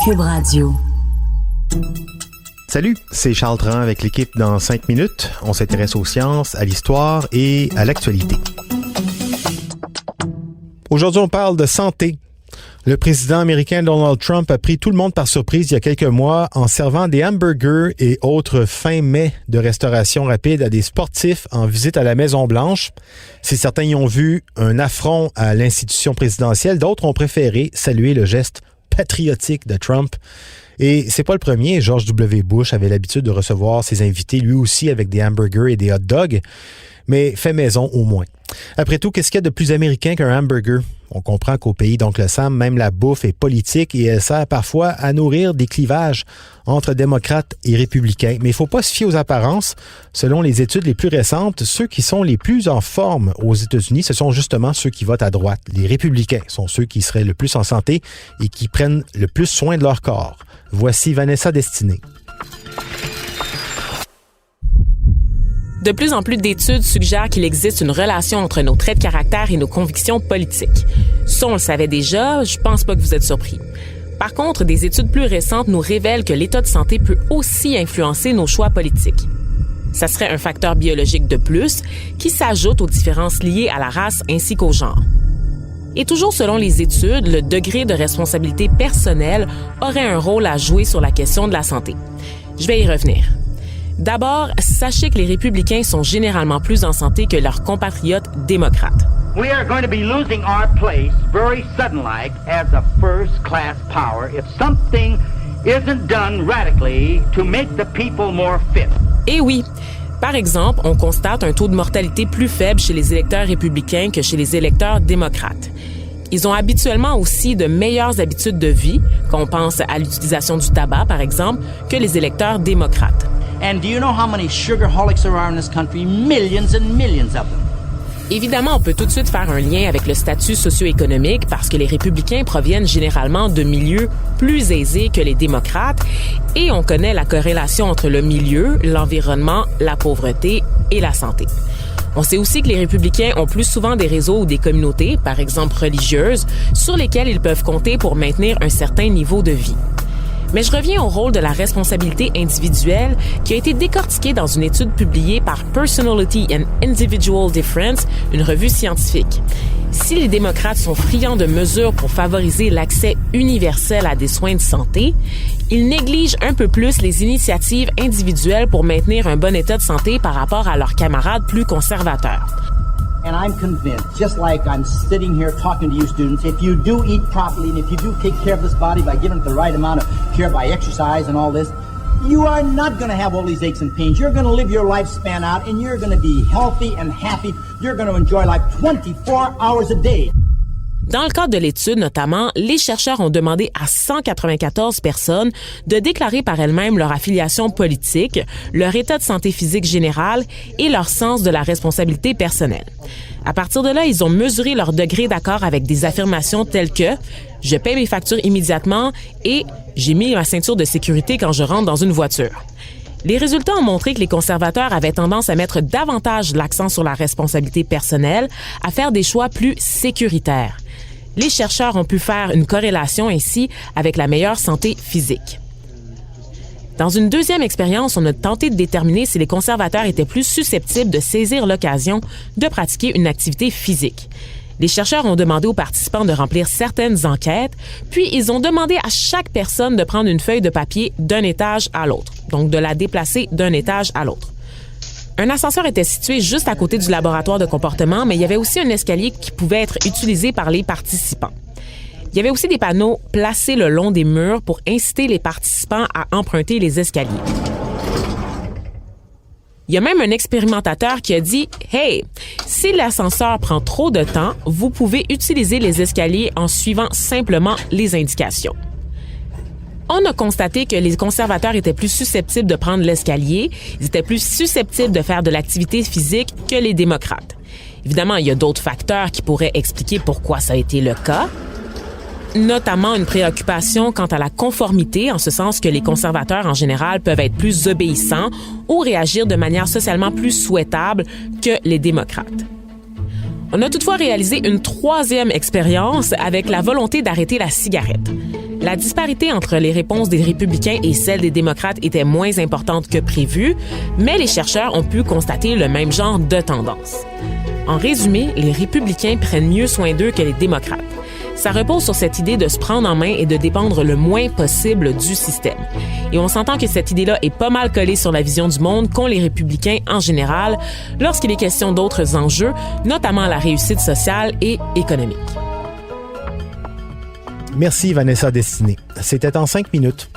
Cube Radio. Salut, c'est Charles Tran avec l'équipe dans 5 minutes. On s'intéresse aux sciences, à l'histoire et à l'actualité. Aujourd'hui, on parle de santé. Le président américain Donald Trump a pris tout le monde par surprise il y a quelques mois en servant des hamburgers et autres fins mets de restauration rapide à des sportifs en visite à la Maison-Blanche. Si certains y ont vu un affront à l'institution présidentielle, d'autres ont préféré saluer le geste patriotique de Trump. Et c'est pas le premier. George W. Bush avait l'habitude de recevoir ses invités, lui aussi, avec des hamburgers et des hot dogs, mais fait maison au moins. Après tout, qu'est-ce qu'il y a de plus américain qu'un hamburger? On comprend qu'au pays d'Oncle Sam, même la bouffe est politique et elle sert parfois à nourrir des clivages entre démocrates et républicains. Mais il ne faut pas se fier aux apparences. Selon les études les plus récentes, ceux qui sont les plus en forme aux États-Unis, ce sont justement ceux qui votent à droite. Les républicains sont ceux qui seraient le plus en santé et qui prennent le plus soin de leur corps. Voici Vanessa Destinée. De plus en plus d'études suggèrent qu'il existe une relation entre nos traits de caractère et nos convictions politiques. Ça, on le savait déjà, je pense pas que vous êtes surpris. Par contre, des études plus récentes nous révèlent que l'état de santé peut aussi influencer nos choix politiques. Ça serait un facteur biologique de plus qui s'ajoute aux différences liées à la race ainsi qu'au genre. Et toujours selon les études, le degré de responsabilité personnelle aurait un rôle à jouer sur la question de la santé. Je vais y revenir. D'abord, sachez que les républicains sont généralement plus en santé que leurs compatriotes démocrates. We are going to be losing our place very sudden-like as a first-class power if something isn't done radically to make the people more fit. Et oui, par exemple, on constate un taux de mortalité plus faible chez les électeurs républicains que chez les électeurs démocrates. Ils ont habituellement aussi de meilleures habitudes de vie, quand on pense à l'utilisation du tabac, par exemple, que les électeurs démocrates. And do you know how many sugarholics there are in this country? Millions and millions of them. Évidemment, on peut tout de suite faire un lien avec le statut socio-économique parce que les républicains proviennent généralement de milieux plus aisés que les démocrates et on connaît la corrélation entre le milieu, l'environnement, la pauvreté et la santé. On sait aussi que les républicains ont plus souvent des réseaux ou des communautés, par exemple religieuses, sur lesquelles ils peuvent compter pour maintenir un certain niveau de vie. Mais je reviens au rôle de la responsabilité individuelle qui a été décortiquée dans une étude publiée par Personality and Individual Difference, une revue scientifique. Si les démocrates sont friands de mesures pour favoriser l'accès universel à des soins de santé, ils négligent un peu plus les initiatives individuelles pour maintenir un bon état de santé par rapport à leurs camarades plus conservateurs. And I'm convinced, just like I'm sitting here talking to you students, if you do eat properly and if you do take care of this body by giving it the right amount of care by exercise and all this, you are not going to have all these aches and pains. You're going to live your lifespan out and you're going to be healthy and happy. You're going to enjoy life 24 hours a day. Dans le cadre de l'étude, notamment, les chercheurs ont demandé à 194 personnes de déclarer par elles-mêmes leur affiliation politique, leur état de santé physique général et leur sens de la responsabilité personnelle. À partir de là, ils ont mesuré leur degré d'accord avec des affirmations telles que « Je paie mes factures immédiatement » et « J'ai mis ma ceinture de sécurité quand je rentre dans une voiture ». Les résultats ont montré que les conservateurs avaient tendance à mettre davantage l'accent sur la responsabilité personnelle, à faire des choix plus sécuritaires. Les chercheurs ont pu faire une corrélation ainsi avec la meilleure santé physique. Dans une deuxième expérience, on a tenté de déterminer si les conservateurs étaient plus susceptibles de saisir l'occasion de pratiquer une activité physique. Les chercheurs ont demandé aux participants de remplir certaines enquêtes, puis ils ont demandé à chaque personne de prendre une feuille de papier d'un étage à l'autre, donc de la déplacer d'un étage à l'autre. Un ascenseur était situé juste à côté du laboratoire de comportement, mais il y avait aussi un escalier qui pouvait être utilisé par les participants. Il y avait aussi des panneaux placés le long des murs pour inciter les participants à emprunter les escaliers. Il y a même un expérimentateur qui a dit « Hey, si l'ascenseur prend trop de temps, vous pouvez utiliser les escaliers en suivant simplement les indications. » On a constaté que les conservateurs étaient plus susceptibles de prendre l'escalier, ils étaient plus susceptibles de faire de l'activité physique que les démocrates. Évidemment, il y a d'autres facteurs qui pourraient expliquer pourquoi ça a été le cas, notamment une préoccupation quant à la conformité, en ce sens que les conservateurs en général peuvent être plus obéissants ou réagir de manière socialement plus souhaitable que les démocrates. On a toutefois réalisé une 3e expérience avec la volonté d'arrêter la cigarette. La disparité entre les réponses des républicains et celles des démocrates était moins importante que prévu, mais les chercheurs ont pu constater le même genre de tendance. En résumé, les républicains prennent mieux soin d'eux que les démocrates. Ça repose sur cette idée de se prendre en main et de dépendre le moins possible du système. Et on s'entend que cette idée-là est pas mal collée sur la vision du monde qu'ont les républicains en général lorsqu'il est question d'autres enjeux, notamment la réussite sociale et économique. Merci Vanessa Destinée. C'était en 5 minutes.